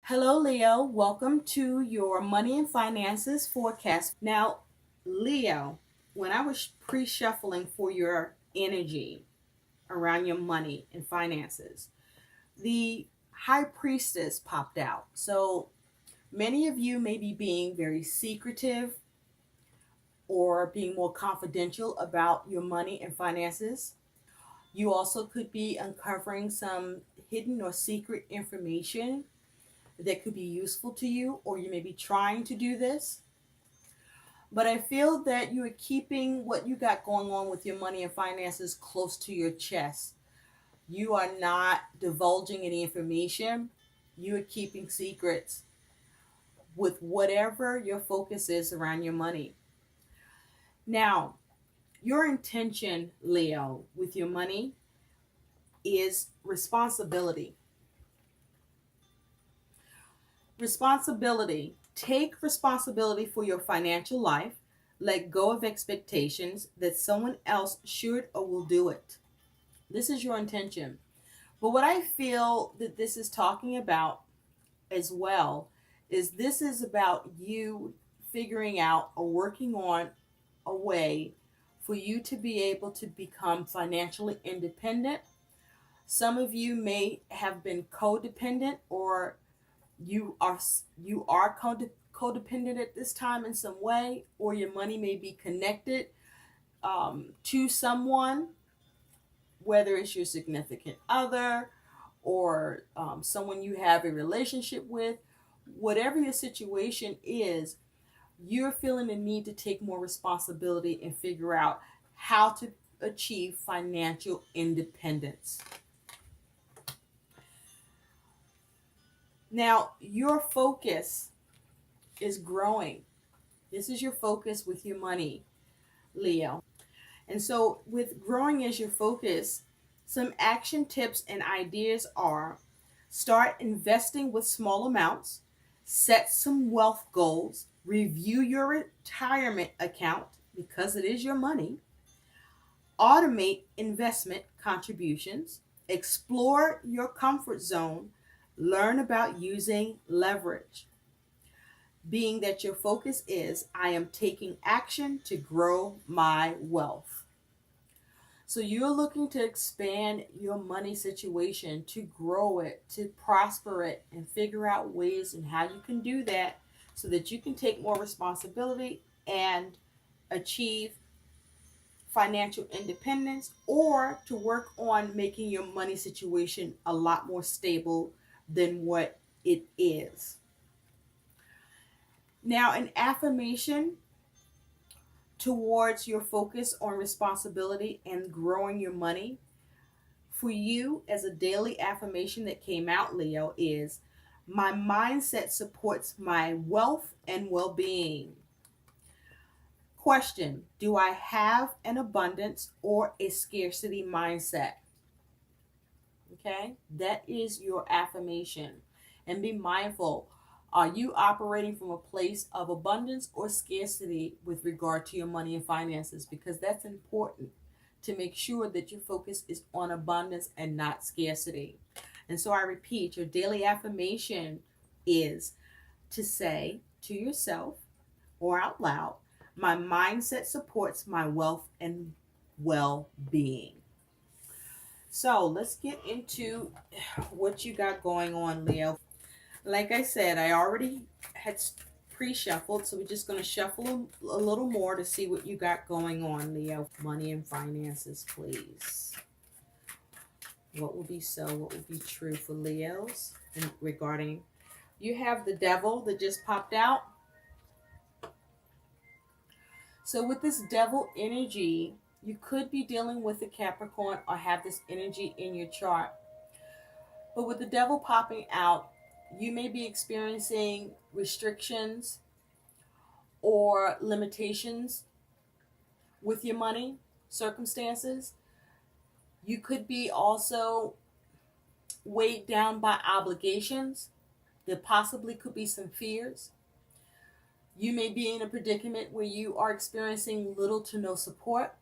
Hello, Leo. Welcome to your money and finances forecast. Now, Leo, when I was pre shuffling for your energy around your money and finances, the high priestess popped out. So many of you may be being very secretive or being more confidential about your money and finances. You also could be uncovering some hidden or secret information that could be useful to you, or you may be trying to do this. But I feel that you are keeping what you got going on with your money and finances close to your chest. You are not divulging any information. You are keeping secrets with whatever your focus is around your money. Now, your intention, Leo, with your money is responsibility. Responsibility. Take responsibility for your financial life. Let go of expectations that someone else should or will do it. This is your intention. But what I feel that this is talking about as well is this is about you figuring out or working on a way for you to be able to become financially independent. Some of you may have been codependent, or you are codependent at this time in some way, or your money may be connected to someone, whether it's your significant other or someone you have a relationship with. Whatever your situation is, you're feeling the need to take more responsibility and figure out how to achieve financial independence. Now, your focus is growing. This is your focus with your money, Leo. And so, with growing as your focus, some action tips and ideas are: start investing with small amounts, set some wealth goals, review your retirement account because it is your money, automate investment contributions, explore your comfort zone, learn about using leverage. Being that your focus is, I am taking action to grow my wealth. So you're looking to expand your money situation, to grow it, to prosper it, and figure out ways and how you can do that so that you can take more responsibility and achieve financial independence, or to work on making your money situation a lot more stable than what it is. Now, an affirmation towards your focus on responsibility and growing your money for you as a daily affirmation that came out, Leo, is: my mindset supports my wealth and well being. Question: do I have an abundance or a scarcity mindset? Okay, that is your affirmation. And be mindful, are you operating from a place of abundance or scarcity with regard to your money and finances? Because that's important to make sure that your focus is on abundance and not scarcity. And so I repeat, your daily affirmation is to say to yourself or out loud, my mindset supports my wealth and well being. So let's get into what you got going on, Leo. Like I said, I already had pre-shuffled, so we're just going to shuffle a little more to see what you got going on, Leo. Money and finances, please. What will be so? What will be true for Leos? And regarding, you have the devil that just popped out. So with this devil energy, you could be dealing with the Capricorn or have this energy in your chart. But with the devil popping out, you may be experiencing restrictions or limitations with your money circumstances. You could be also weighed down by obligations. There possibly could be some fears. You may be in a predicament where you are experiencing little to no support.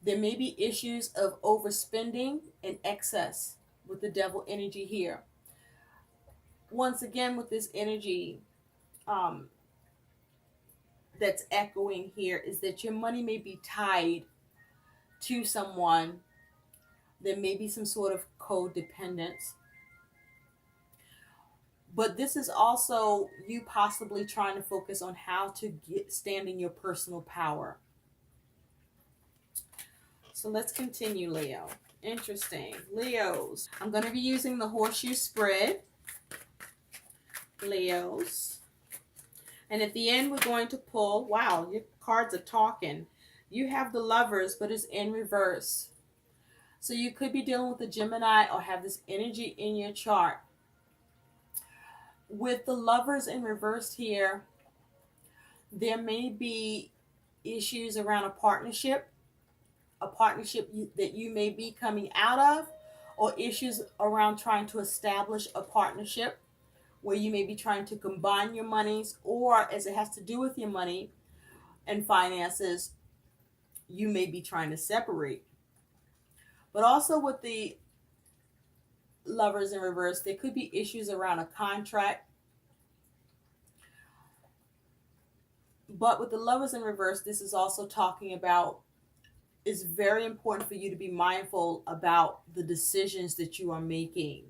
There may be issues of overspending and excess with the devil energy here. once again, with this energy that's echoing here, is that your money may be tied to someone. There may be some sort of codependence. But this is also you possibly trying to focus on how to stand in your personal power. So let's continue, Leo. Interesting. Leos. I'm going to be using the horseshoe spread. Leos. And at the end, we're going to pull. Wow, your cards are talking. You have the Lovers, but it's in reverse. So you could be dealing with a Gemini or have this energy in your chart. With the Lovers in reverse here, there may be issues around a partnership that you may be coming out of, or issues around trying to establish a partnership where you may be trying to combine your monies, or as it has to do with your money and finances, you may be trying to separate. But also with the Lovers in reverse, there could be issues around a contract. But with the Lovers in reverse, this is also talking about, it's very important for you to be mindful about the decisions that you are making.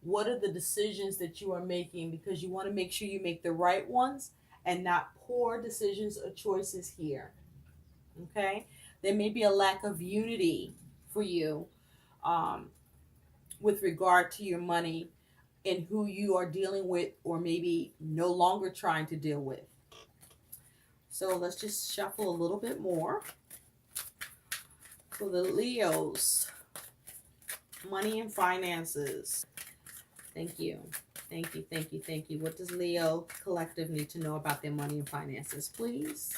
What are the decisions that you are making? Because you want to make sure you make the right ones and not poor decisions or choices here. Okay? There may be a lack of unity for you with regard to your money and who you are dealing with, or maybe no longer trying to deal with. So let's just shuffle a little bit more. For the Leos, money and finances. Thank you. Thank you, thank you, thank you. What does Leo Collective need to know about their money and finances, please?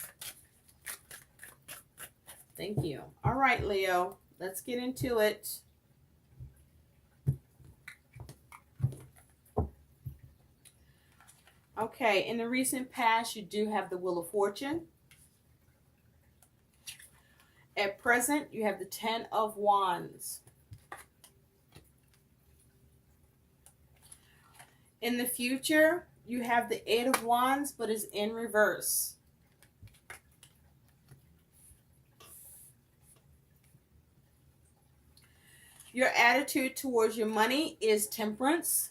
Thank you. All right, Leo, let's get into it. Okay, in the recent past, you do have the Wheel of Fortune. At present, you have the 10 of Wands. In the future, you have the 8 of Wands, but is in reverse. Your attitude towards your money is temperance.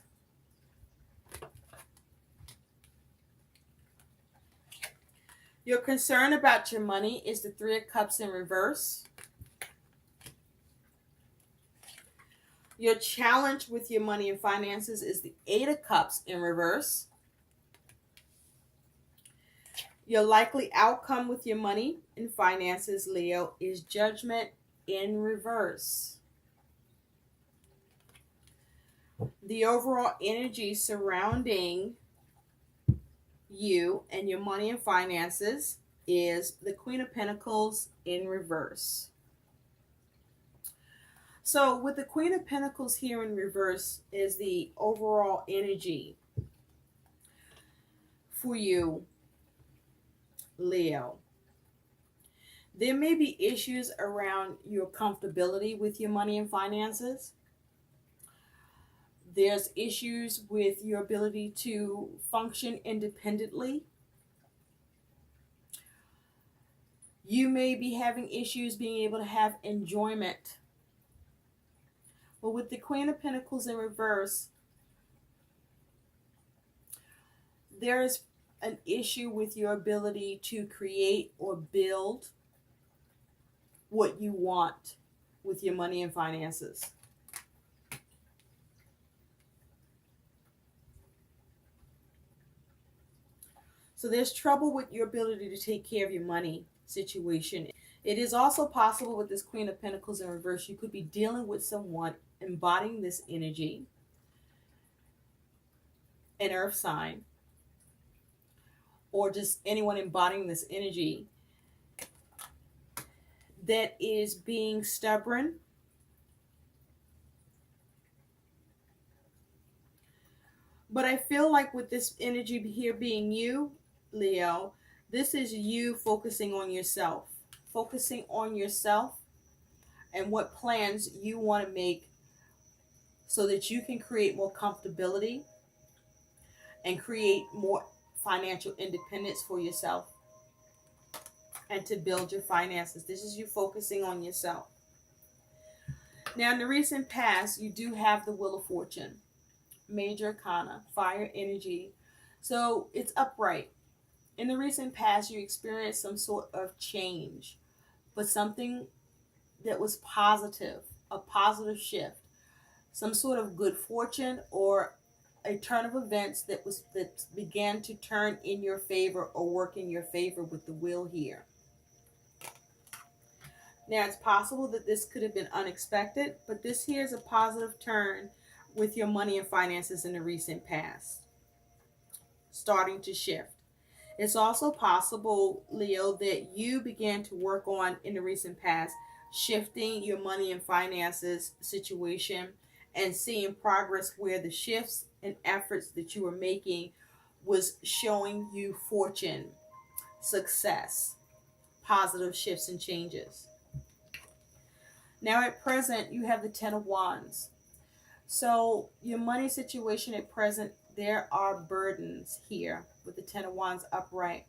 Your concern about your money is the 3 of Cups in reverse. Your challenge with your money and finances is the 8 of Cups in reverse. Your likely outcome with your money and finances, Leo, is Judgment in reverse. The overall energy surrounding you and your money and finances is the Queen of Pentacles in reverse. So with the Queen of Pentacles here in reverse is the overall energy for you, Leo. There may be issues around your comfortability with your money and finances. There's issues with your ability to function independently. You may be having issues being able to have enjoyment. But with the Queen of Pentacles in reverse, there is an issue with your ability to create or build what you want with your money and finances. So there's trouble with your ability to take care of your money situation. It is also possible with this Queen of Pentacles in reverse, you could be dealing with someone embodying this energy, an earth sign, or just anyone embodying this energy that is being stubborn, but I feel like with this energy here being you, Leo, this is you focusing on yourself and what plans you want to make so that you can create more comfortability and create more financial independence for yourself and to build your finances. This is you focusing on yourself. Now, in the recent past, you do have the Wheel of Fortune, major arcana, fire energy. So it's upright. In the recent past, you experienced some sort of change, but something that was positive, a positive shift, some sort of good fortune or a turn of events that began to turn in your favor or work in your favor with the wheel here. Now, it's possible that this could have been unexpected, but this here is a positive turn with your money and finances in the recent past, starting to shift. It's also possible, Leo, that you began to work on in the recent past, shifting your money and finances situation and seeing progress where the shifts and efforts that you were making was showing you fortune, success, positive shifts and changes. Now at present, you have the Ten of Wands. So your money situation at present, there are burdens here with the Ten of Wands upright.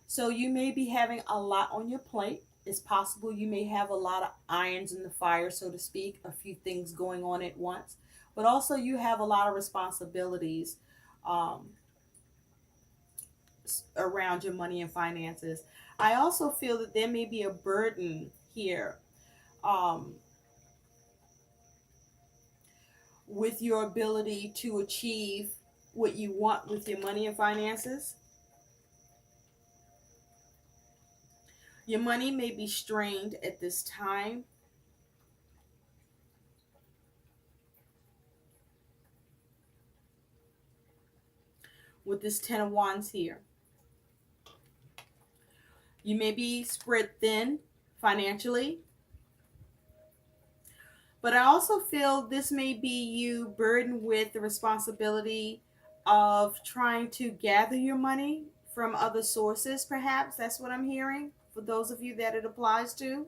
So you may be having a lot on your plate. It's possible you may have a lot of irons in the fire, so to speak, a few things going on at once. But also you have a lot of responsibilities around your money and finances. I also feel that there may be a burden here with your ability to achieve what you want with your money and finances. Your money may be strained at this time. With this Ten of Wands here. You may be spread thin financially. But I also feel this may be you burdened with the responsibility of trying to gather your money from other sources, perhaps. That's what I'm hearing for those of you that it applies to.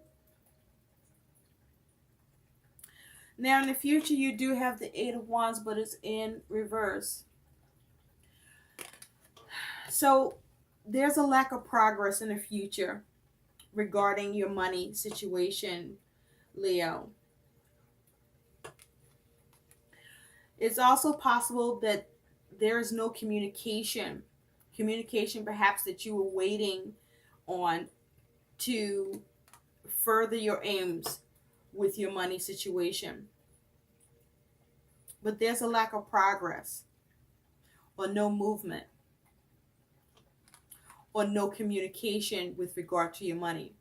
Now, in the future, you do have the Eight of Wands, but it's in reverse. So there's a lack of progress in the future regarding your money situation, Leo. It's also possible that there is no communication perhaps that you were waiting on to further your aims with your money situation. But there's a lack of progress or no movement or no communication with regard to your money.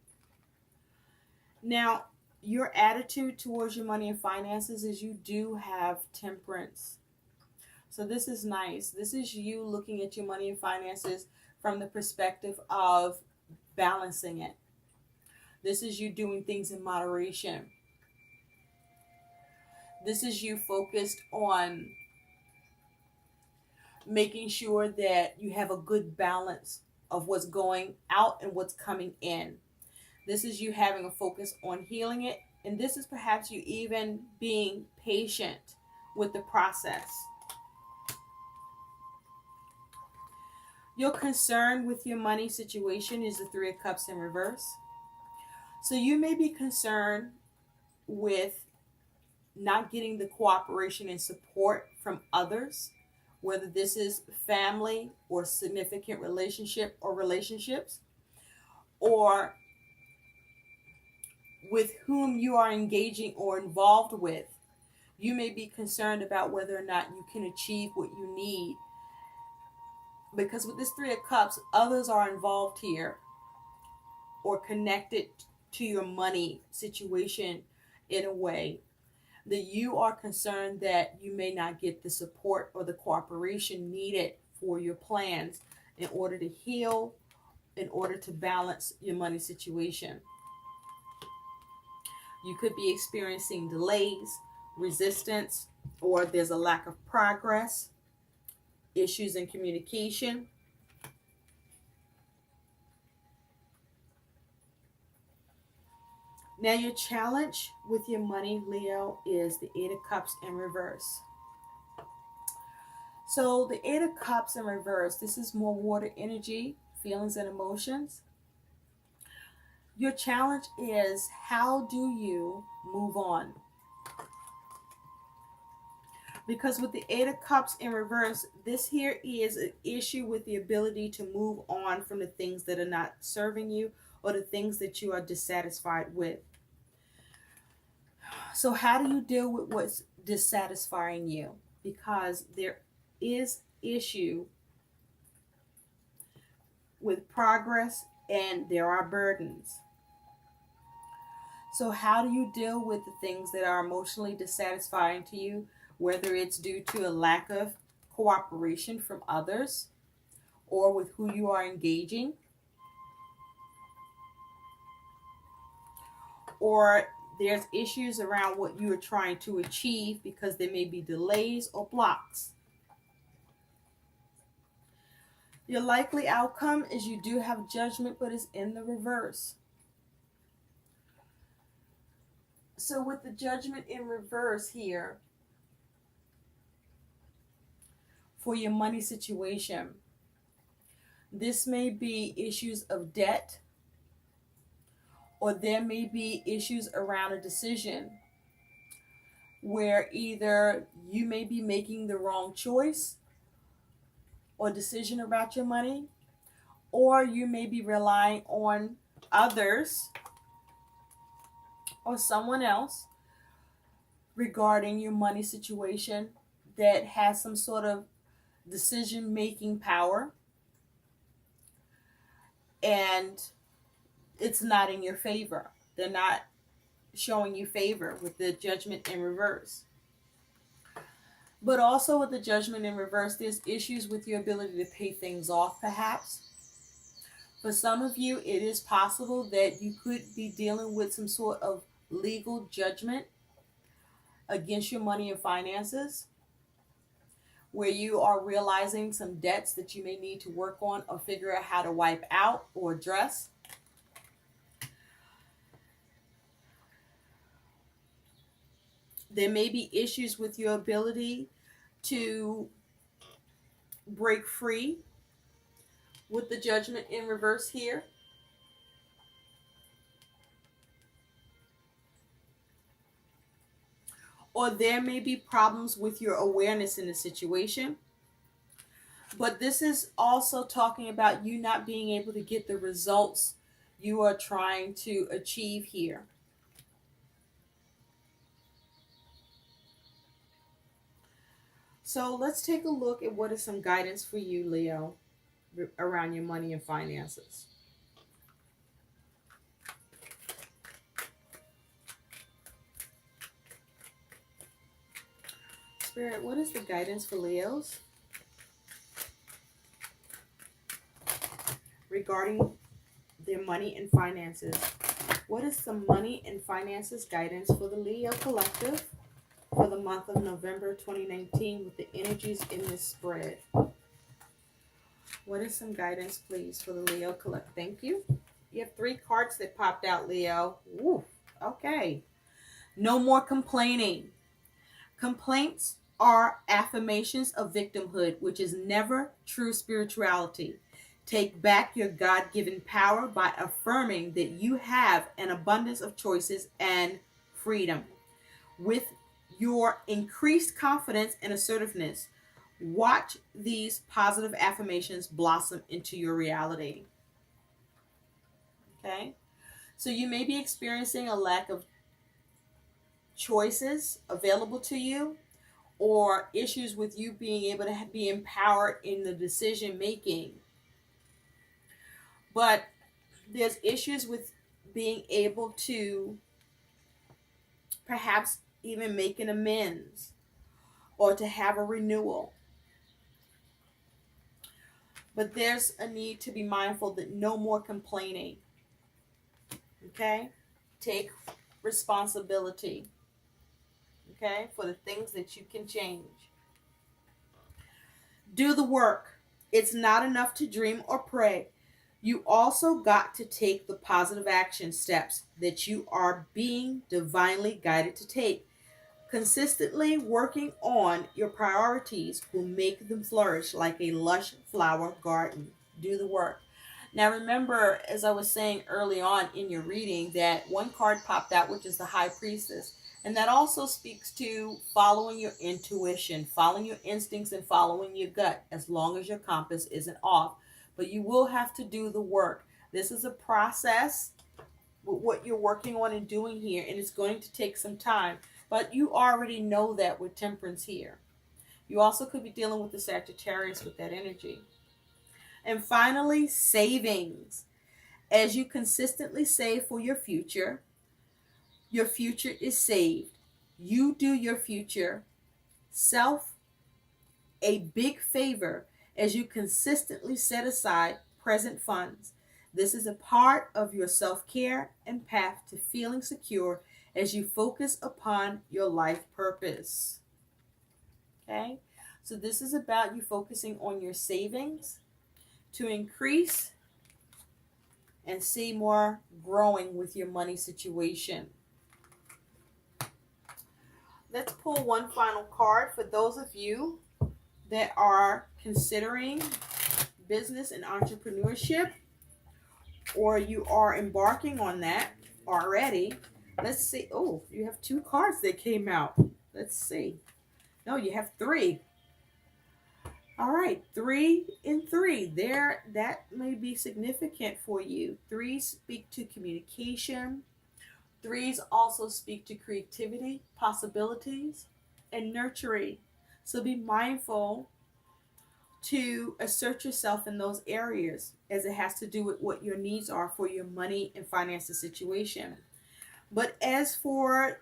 Now, your attitude towards your money and finances is you do have temperance. So this is nice. This is you looking at your money and finances from the perspective of balancing it. This is you doing things in moderation. This is you focused on making sure that you have a good balance of what's going out and what's coming in. This is you having a focus on healing it. And this is perhaps you even being patient with the process. Your concern with your money situation is the Three of Cups in reverse. So you may be concerned with not getting the cooperation and support from others, whether this is family or significant relationship or relationships, or with whom you are engaging or involved with. You may be concerned about whether or not you can achieve what you need. Because with this Three of Cups, others are involved here or connected to your money situation in a way that you are concerned that you may not get the support or the cooperation needed for your plans in order to heal, in order to balance your money situation. You could be experiencing delays, resistance, or there's a lack of progress, issues in communication. Now your challenge with your money, Leo, is the Eight of Cups in reverse. So the Eight of Cups in reverse, this is more water energy, feelings and emotions. Your challenge is, how do you move on? Because with the Eight of Cups in reverse, this here is an issue with the ability to move on from the things that are not serving you or the things that you are dissatisfied with. So how do you deal with what's dissatisfying you? Because there is issue with progress and there are burdens. So how do you deal with the things that are emotionally dissatisfying to you, whether it's due to a lack of cooperation from others or with who you are engaging, or there's issues around what you are trying to achieve because there may be delays or blocks. Your likely outcome is you do have Judgment, but it's in the reverse. So with the Judgment in reverse here, for your money situation, this may be issues of debt, or there may be issues around a decision where either you may be making the wrong choice or decision about your money, or you may be relying on others or someone else regarding your money situation that has some sort of decision making power, and it's not in your favor. They're not showing you favor with the Judgment in reverse. But also with the Judgment in reverse, there's issues with your ability to pay things off, perhaps. For some of you, it is possible that you could be dealing with some sort of legal judgment against your money and finances, where you are realizing some debts that you may need to work on or figure out how to wipe out or address. There may be issues with your ability to break free with the Judgment in reverse here. Or there may be problems with your awareness in the situation. But this is also talking about you not being able to get the results you are trying to achieve here. So let's take a look at what is some guidance for you, Leo, around your money and finances. Spirit, what is the guidance for Leos regarding their money and finances? What is some money and finances guidance for the Leo collective for the month of November 2019 with the energies in this spread? What is some guidance, please, for the Leo collective? Thank you. You have 3 cards that popped out, Leo. Woo. Okay. No more complaining. Complaints are affirmations of victimhood, which is never true spirituality. Take back your God-given power by affirming that you have an abundance of choices and freedom. With your increased confidence and assertiveness, watch these positive affirmations blossom into your reality. Okay? So you may be experiencing a lack of choices available to you, or issues with you being able to be empowered in the decision making. But there's issues with being able to perhaps even make an amends or to have a renewal. But there's a need to be mindful that no more complaining. Okay? Take responsibility. Okay? For the things that you can change. Do the work. It's not enough to dream or pray. You also got to take the positive action steps that you are being divinely guided to take. Consistently working on your priorities will make them flourish like a lush flower garden. Do the work. Now, remember, as I was saying early on in your reading, that one card popped out, which is the High Priestess. And that also speaks to following your intuition, following your instincts, and following your gut, as long as your compass isn't off. But you will have to do the work. This is a process, what you're working on and doing here, and it's going to take some time. But you already know that with Temperance here. You also could be dealing with the Sagittarius with that energy. And finally, savings. As you consistently save for your future is saved. You do your future self a big favor as you consistently set aside present funds. This is a part of your self-care and path to feeling secure as you focus upon your life purpose. Okay? So this is about you focusing on your savings to increase and see more growing with your money situation. Let's pull one final card for those of you that are considering business and entrepreneurship, or you are embarking on that already. Let's see. Oh, you have two cards that came out. Let's see. No, you have three. All right, 3 and 3. There, that may be significant for you. 3s speak to communication. 3s also speak to creativity, possibilities, and nurturing. So be mindful to assert yourself in those areas, as it has to do with what your needs are for your money and finances situation. But as for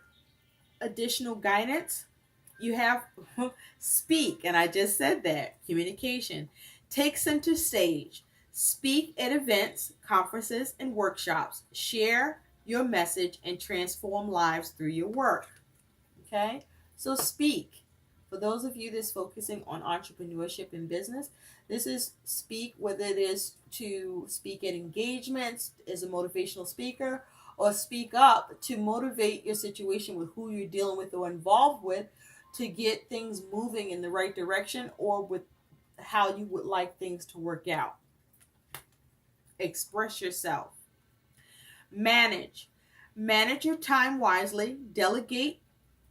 additional guidance, you have speak, and I just said that. Communication. Take center stage. Speak at events, conferences, and workshops. Share your message and transform lives through your work. Okay? So speak. For those of you that's focusing on entrepreneurship and business, this is speak, whether it is to speak at engagements as a motivational speaker, or speak up to motivate your situation with who you're dealing with or involved with, to get things moving in the right direction, or with how you would like things to work out. Express yourself. Manage. Manage your time wisely. Delegate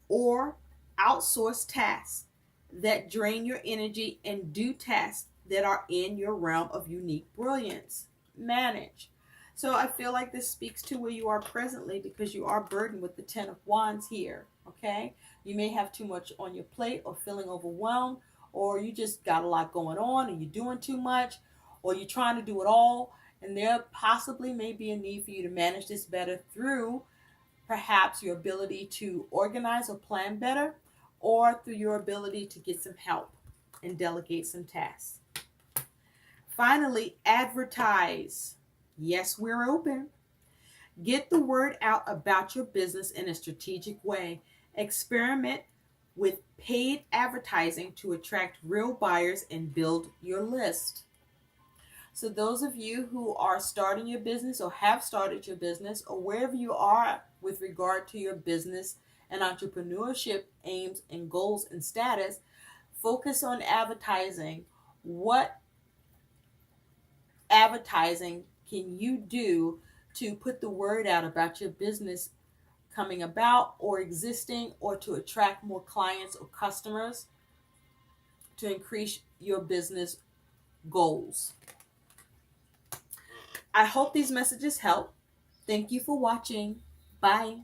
or outsource tasks that drain your energy, and do tasks that are in your realm of unique brilliance. Manage. So I feel like this speaks to where you are presently, because you are burdened with the 10 of Wands here. Okay? You may have too much on your plate, or feeling overwhelmed, or you just got a lot going on and you're doing too much, or you're trying to do it all, and there possibly may be a need for you to manage this better through perhaps your ability to organize or plan better, or through your ability to get some help and delegate some tasks. Finally, advertise. Yes, we're open. Get the word out about your business in a strategic way. Experiment with paid advertising to attract real buyers and build your list. So those of you who are starting your business, or have started your business, or wherever you are with regard to your business and entrepreneurship aims and goals and status, focus on advertising. What advertising can you do to put the word out about your business coming about or existing, or to attract more clients or customers to increase your business goals? I hope these messages help. Thank you for watching. Bye.